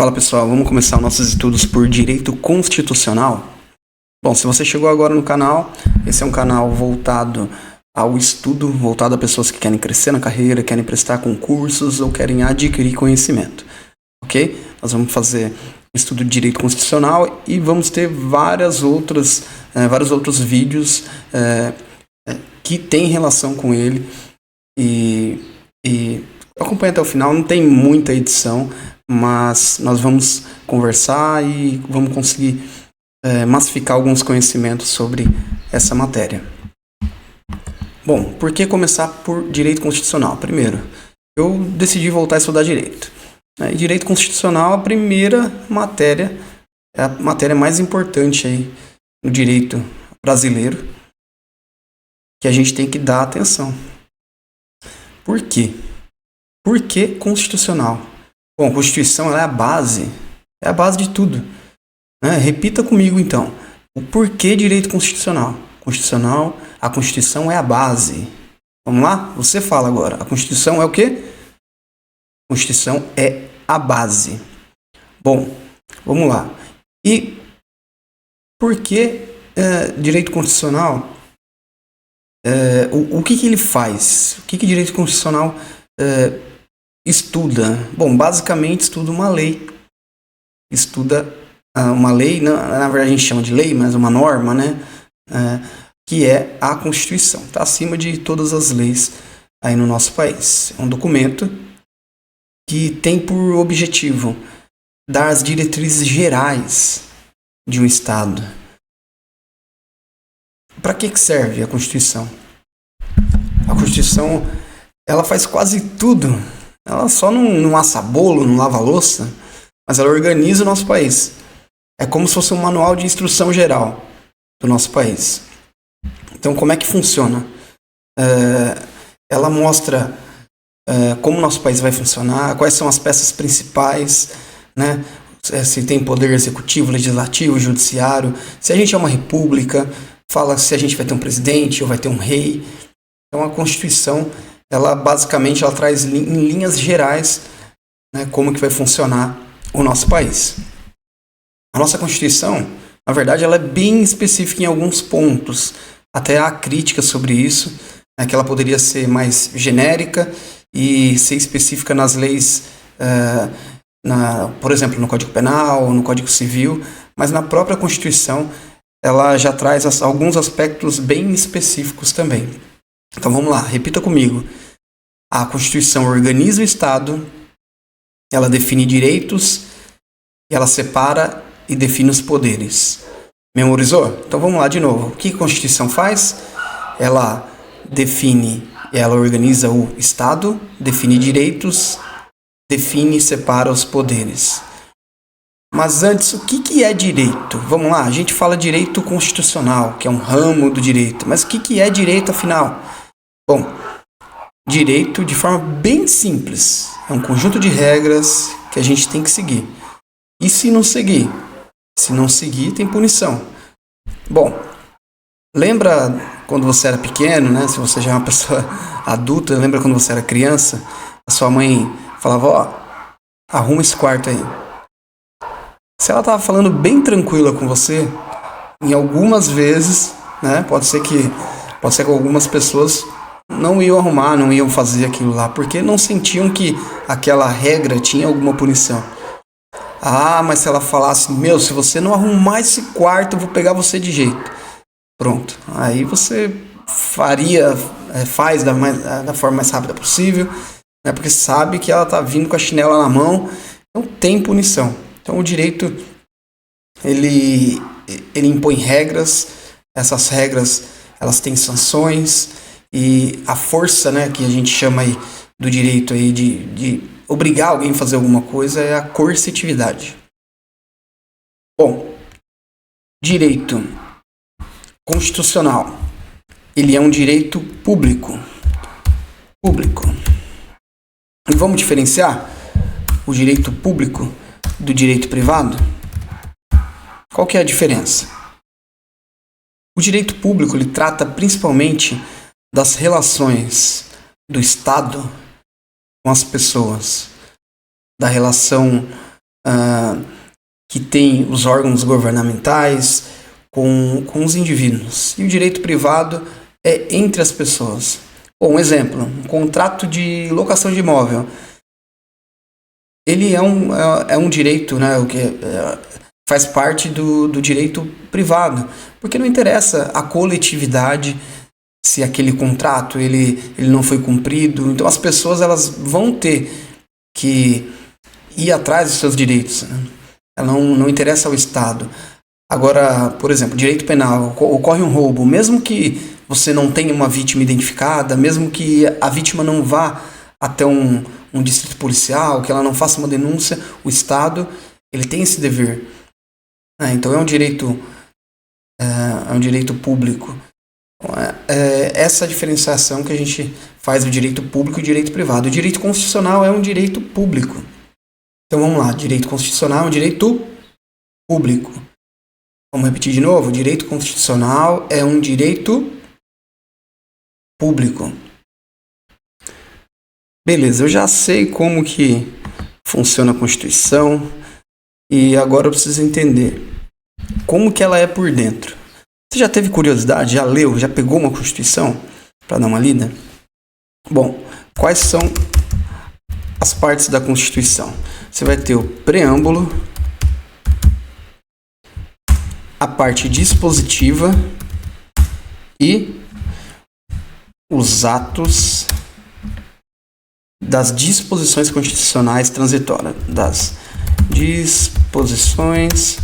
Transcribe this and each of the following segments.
Fala pessoal, vamos começar nossos estudos por Direito Constitucional? Bom, se você chegou agora no canal, esse é um canal voltado ao estudo, voltado a pessoas que querem crescer na carreira, querem prestar concursos ou querem adquirir conhecimento, ok? Nós vamos fazer um estudo de Direito Constitucional e vamos ter vários outros vídeos que têm relação com ele e acompanha até o final, não tem muita edição, mas nós vamos conversar e vamos conseguir massificar alguns conhecimentos sobre essa matéria. Bom, por que começar por Direito Constitucional? Primeiro, eu decidi voltar a estudar Direito. Direito Constitucional, a primeira matéria, é a matéria mais importante aí no direito brasileiro, que a gente tem que dar atenção. Por quê? Por que constitucional? Bom, a Constituição ela é a base de tudo. Repita comigo então. O porquê direito constitucional? A Constituição é a base. Vamos lá? Você fala agora. A Constituição é o quê? A Constituição é a base. Bom, vamos lá. E por que direito constitucional? O que ele faz? O que direito constitucional estuda? Bom, basicamente estuda uma lei. Estuda uma lei, na verdade a gente chama de lei, mas uma norma, que é a Constituição. Está acima de todas as leis aí no nosso país. É um documento que tem por objetivo dar as diretrizes gerais de um Estado. Para que serve a Constituição? A Constituição, ela faz quase tudo. Ela só não assa bolo, não lava louça, mas ela organiza o nosso país. É como se fosse um manual de instrução geral do nosso país. Então, como é que funciona? Ela mostra como o nosso país vai funcionar, quais são as peças principais, se tem poder executivo, legislativo, judiciário, se a gente é uma república, fala se a gente vai ter um presidente ou vai ter um rei. Então, a Constituição, ela basicamente traz em linhas gerais como que vai funcionar o nosso país. A nossa Constituição, na verdade, ela é bem específica em alguns pontos. Até há críticas sobre isso, que ela poderia ser mais genérica e ser específica nas leis, por exemplo, no Código Penal, no Código Civil, mas na própria Constituição ela já traz alguns aspectos bem específicos também. Então vamos lá, repita comigo. A Constituição organiza o Estado, ela define direitos, ela separa e define os poderes. Memorizou? Então vamos lá de novo. O que a Constituição faz? Ela define, ela organiza o Estado, define direitos, define e separa os poderes. Mas antes, o que é direito? Vamos lá, a gente fala direito constitucional, que é um ramo do direito. Mas o que é direito, afinal? Bom, direito, de forma bem simples, é um conjunto de regras que a gente tem que seguir. E se não seguir? Se não seguir, tem punição. Bom, lembra quando você era pequeno, se você já é uma pessoa adulta, lembra quando você era criança? A sua mãe falava, arruma esse quarto aí. Se ela estava falando bem tranquila com você, em algumas vezes, pode ser que algumas pessoas não iam arrumar, não iam fazer aquilo lá, porque não sentiam que aquela regra tinha alguma punição. Mas se ela falasse, se você não arrumar esse quarto, eu vou pegar você de jeito. Pronto, aí você faz da forma mais rápida possível, porque sabe que ela está vindo com a chinela na mão, então tem punição. Então o direito, ele impõe regras, essas regras elas têm sanções, e a força que a gente chama aí do direito aí de obrigar alguém a fazer alguma coisa é a coercitividade. Bom, direito constitucional, ele é um direito público. E vamos diferenciar o direito público do direito privado? Qual que é a diferença? O direito público ele trata principalmente das relações do Estado com as pessoas, da relação que tem os órgãos governamentais com os indivíduos. E o direito privado é entre as pessoas. Bom, um exemplo, um contrato de locação de imóvel. Ele é um direito, né, o que faz parte do direito privado, porque não interessa a coletividade se aquele contrato ele não foi cumprido. Então as pessoas elas vão ter que ir atrás dos seus direitos, né? Não interessa ao Estado. Agora, por exemplo, direito penal, ocorre um roubo, mesmo que você não tenha uma vítima identificada, mesmo que a vítima não vá até um distrito policial, que ela não faça uma denúncia, o Estado ele tem esse dever. Então é um direito público. Essa diferenciação que a gente faz do direito público e direito privado. O direito constitucional é um direito público. Então vamos lá, direito constitucional é um direito público. Vamos repetir de novo, o direito constitucional é um direito público. Beleza, eu já sei como que funciona a Constituição e agora eu preciso entender como que ela é por dentro. Você já teve curiosidade, já leu, já pegou uma Constituição para dar uma lida? Bom, quais são as partes da Constituição? Você vai ter o preâmbulo, a parte dispositiva e os atos das disposições constitucionais transitórias. Das disposições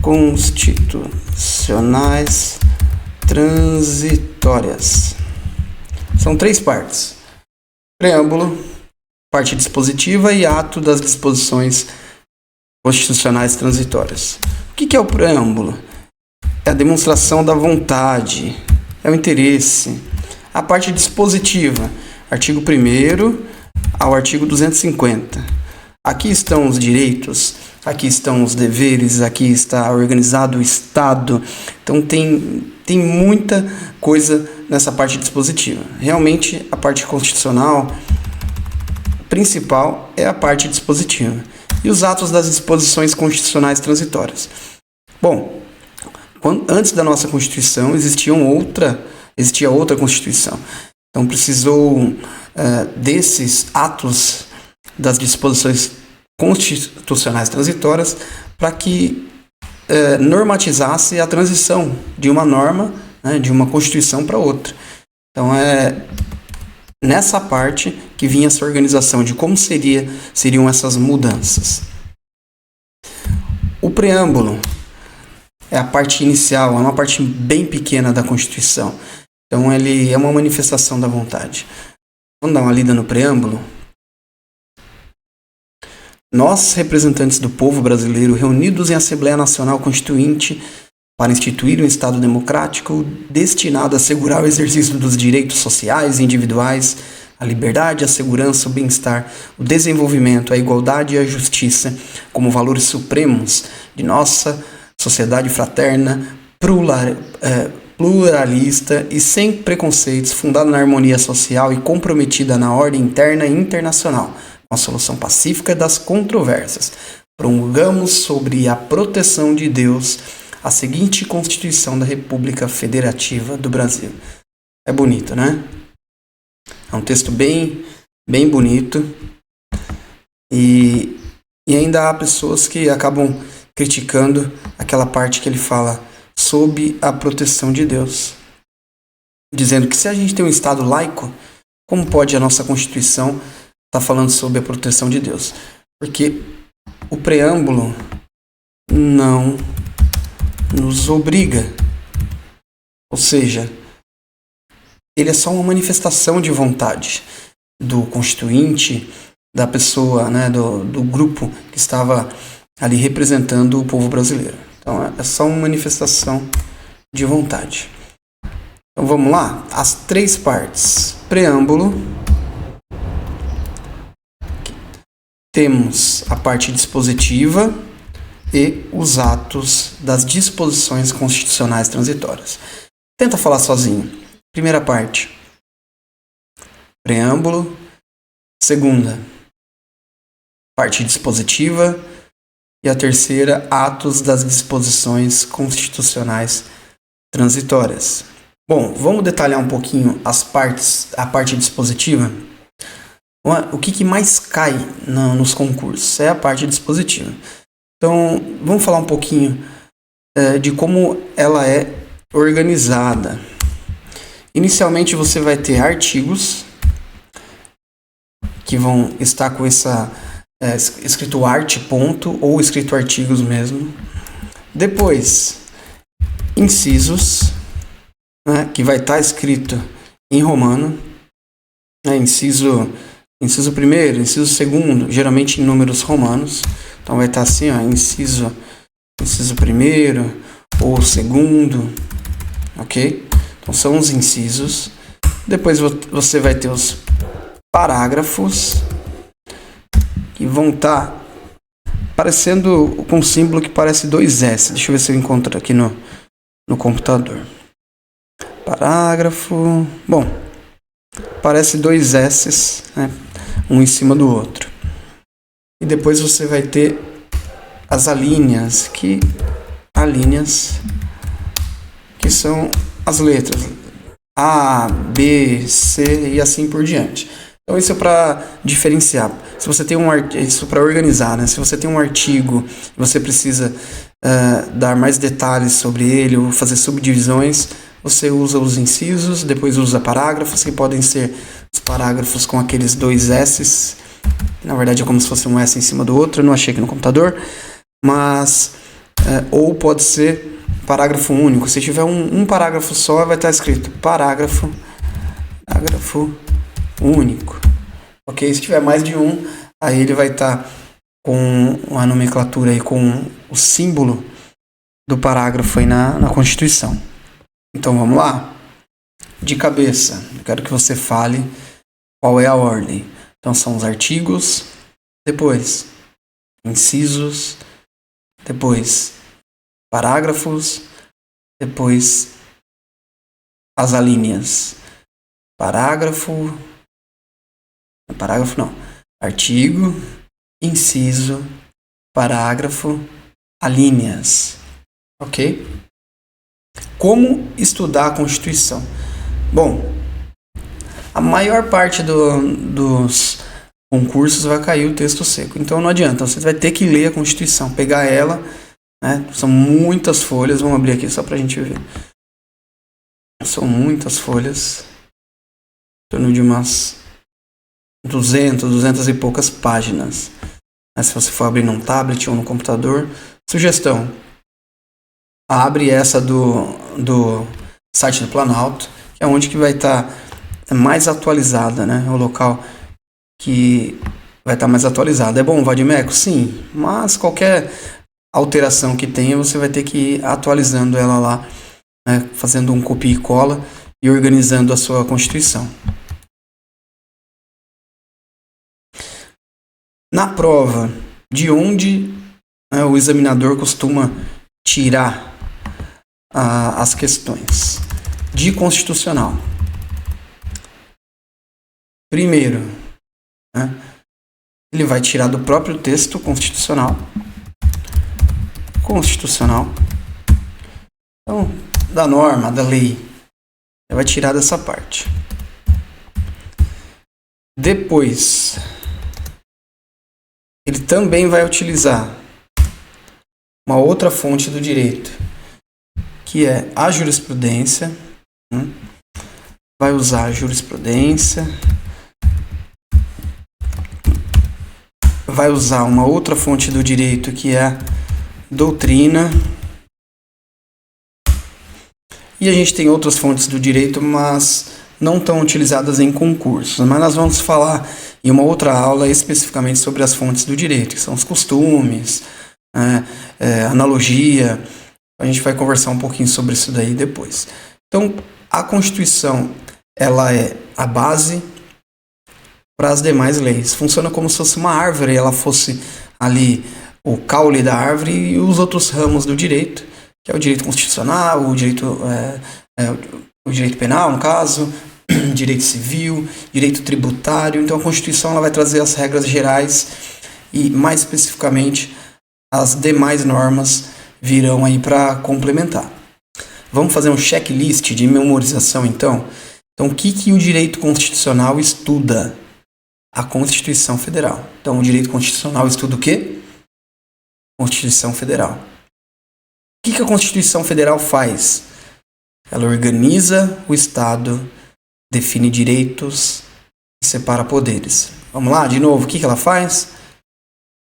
constitucionais transitórias. São 3 partes: preâmbulo, parte dispositiva e ato das disposições constitucionais transitórias. O que é o preâmbulo? É a demonstração da vontade, é o interesse. A parte dispositiva, artigo 1º ao artigo 250. Aqui estão os direitos, aqui estão os deveres, aqui está organizado o Estado. Então tem muita coisa nessa parte dispositiva. Realmente a parte constitucional principal é a parte dispositiva. E os atos das disposições constitucionais transitórias. Bom, antes da nossa Constituição existia outra Constituição. Então precisou desses atos das disposições constitucionais transitórias para que normatizasse a transição de uma norma, né, de uma Constituição para outra. Então é nessa parte que vinha essa organização de como seriam essas mudanças. O preâmbulo é a parte inicial, é uma parte bem pequena da Constituição. Então ele é uma manifestação da vontade. Vamos dar uma lida no preâmbulo? Nós, representantes do povo brasileiro, reunidos em Assembleia Nacional Constituinte para instituir um Estado democrático destinado a assegurar o exercício dos direitos sociais e individuais, a liberdade, a segurança, o bem-estar, o desenvolvimento, a igualdade e a justiça como valores supremos de nossa sociedade fraterna, pluralista e sem preconceitos, fundada na harmonia social e comprometida na ordem interna e internacional, com a solução pacífica das controvérsias. Promulgamos sobre a proteção de Deus a seguinte Constituição da República Federativa do Brasil. É bonito, né? É um texto bem bonito e ainda há pessoas que acabam criticando aquela parte que ele fala sob a proteção de Deus, dizendo que se a gente tem um Estado laico, como pode a nossa Constituição estar falando sobre a proteção de Deus? Porque o preâmbulo não nos obriga, ou seja, ele é só uma manifestação de vontade do constituinte, da pessoa, né, do grupo que estava ali representando o povo brasileiro. Então é só uma manifestação de vontade. Então vamos lá? As 3 partes. Preâmbulo. Temos a parte dispositiva e os atos das disposições constitucionais transitórias. Tenta falar sozinho. Primeira parte. Preâmbulo. Segunda. Parte dispositiva. E a terceira, atos das disposições constitucionais transitórias. Bom, vamos detalhar um pouquinho a parte dispositiva. O que mais cai nos concursos é a parte dispositiva. Então, vamos falar um pouquinho de como ela é organizada. Inicialmente, você vai ter artigos que vão estar com essa escrito arte ponto ou escrito artigos mesmo. Depois, incisos, né, que vai estar escrito em romano, né, inciso primeiro, inciso segundo, geralmente em números romanos. Então vai estar assim, ó, inciso primeiro ou segundo, ok? Então são os incisos. Depois você vai ter os parágrafos, que vão estar parecendo com um símbolo que parece 2S. Deixa eu ver se eu encontro aqui no computador. Parágrafo. Bom, parece 2 S's, né? Um em cima do outro. E depois você vai ter as alíneas, que são as letras A, B, C e assim por diante. Então isso é para diferenciar. Se você tem isso para organizar, né? Se você tem um artigo e você precisa dar mais detalhes sobre ele ou fazer subdivisões, você usa os incisos, depois usa parágrafos, que podem ser os parágrafos com aqueles 2 S's. Na verdade é como se fosse um S em cima do outro, eu não achei aqui no computador. Mas, ou pode ser parágrafo único. Se tiver um parágrafo só, vai estar escrito parágrafo único. Ok? Se tiver mais de um, aí ele vai estar com uma nomenclatura aí, com o símbolo do parágrafo aí na Constituição. Então vamos lá? De cabeça, eu quero que você fale qual é a ordem. Então são os artigos, depois incisos, depois parágrafos, depois as alíneas. Artigo, inciso, parágrafo, alíneas. Ok? Como estudar a Constituição? Bom, a maior parte dos concursos vai cair o texto seco. Então não adianta, você vai ter que ler a Constituição, pegar ela, né? São muitas folhas, vamos abrir aqui só para a gente ver. São muitas folhas, em torno de umas 200 e poucas páginas. Se você for abrir num tablet ou no computador, sugestão, abre essa do site do Planalto, que é onde que vai estar mais atualizada, né? O local que vai estar mais atualizado. É bom o Vadimeco? Sim, mas qualquer alteração que tenha, você vai ter que ir atualizando ela lá, né? Fazendo um copia e cola e organizando a sua Constituição. Na prova, de onde o examinador costuma tirar as questões? De constitucional. Primeiro, ele vai tirar do próprio texto constitucional. Então, da norma, da lei. Ele vai tirar dessa parte. Depois, ele também vai utilizar uma outra fonte do direito, que é a jurisprudência. Vai usar a jurisprudência. Vai usar uma outra fonte do direito, que é a doutrina. E a gente tem outras fontes do direito, mas não tão utilizadas em concursos. Mas nós vamos falar em uma outra aula especificamente sobre as fontes do direito, que são os costumes, analogia. A gente vai conversar um pouquinho sobre isso daí depois. Então, a Constituição, ela é a base para as demais leis. Funciona como se fosse uma árvore, ela fosse ali o caule da árvore e os outros ramos do direito, que é o direito constitucional, o direito penal, no caso, direito civil, direito tributário. Então a Constituição ela vai trazer as regras gerais e, mais especificamente, as demais normas virão aí para complementar. Vamos fazer um checklist de memorização então? Então, o que o direito constitucional estuda? A Constituição Federal. Então, o direito constitucional estuda o quê? Constituição Federal. O que a Constituição Federal faz? Ela organiza o Estado, define direitos e separa poderes. Vamos lá, de novo, o que ela faz?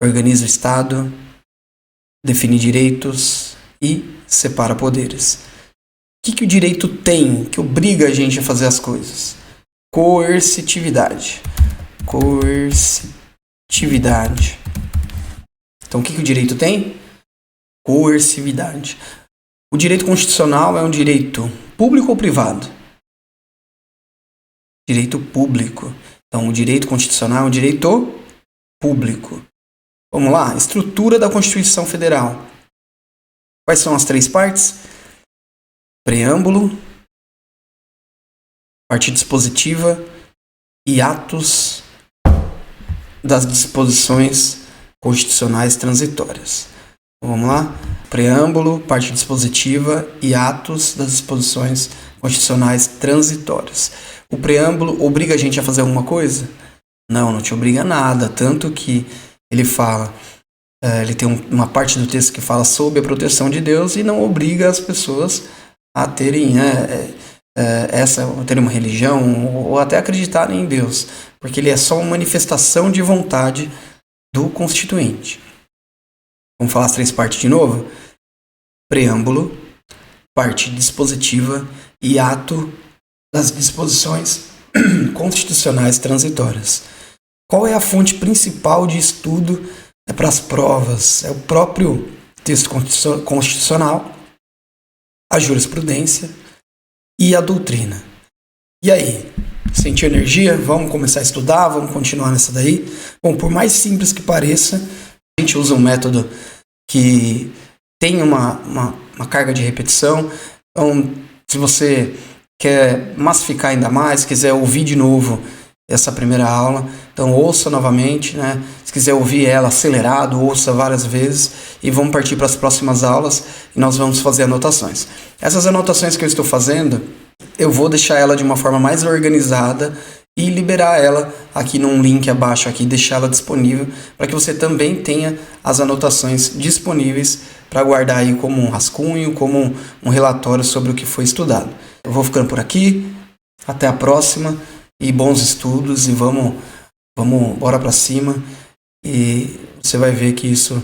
Organiza o Estado, define direitos e separa poderes. O que o direito tem que obriga a gente a fazer as coisas? Coercitividade. Coercitividade. Então, o que o direito tem? Coercividade. O direito constitucional é um direito público ou privado? Direito público. Então, o direito constitucional é um direito público. Vamos lá, estrutura da Constituição Federal. Quais são as 3 partes? Preâmbulo, parte dispositiva e atos das disposições constitucionais transitórias. Então, vamos lá? Preâmbulo, parte dispositiva e atos das disposições constitucionais transitórias. O preâmbulo obriga a gente a fazer alguma coisa? Não te obriga a nada, tanto que ele fala, ele tem uma parte do texto que fala sobre a proteção de Deus e não obriga as pessoas a terem terem uma religião ou até acreditarem em Deus, porque ele é só uma manifestação de vontade do Constituinte. Vamos falar as 3 partes de novo? Preâmbulo, parte dispositiva e ato das disposições constitucionais transitórias. Qual é a fonte principal de estudo para as provas? É o próprio texto constitucional, a jurisprudência e a doutrina. E aí? Sentiu energia? Vamos começar a estudar? Vamos continuar nessa daí? Bom, por mais simples que pareça, a gente usa um método que tem uma carga de repetição. Então, se você quer massificar ainda mais, quiser ouvir de novo essa primeira aula, então ouça novamente, né? Se quiser ouvir ela acelerado, ouça várias vezes e vamos partir para as próximas aulas e nós vamos fazer anotações. Essas anotações que eu estou fazendo, eu vou deixar ela de uma forma mais organizada e liberar ela aqui num link abaixo, aqui, deixar ela disponível para que você também tenha as anotações disponíveis para guardar aí como um rascunho, como um relatório sobre o que foi estudado. Eu vou ficando por aqui, até a próxima e bons estudos e vamos bora para cima e você vai ver que isso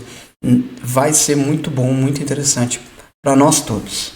vai ser muito bom, muito interessante para nós todos.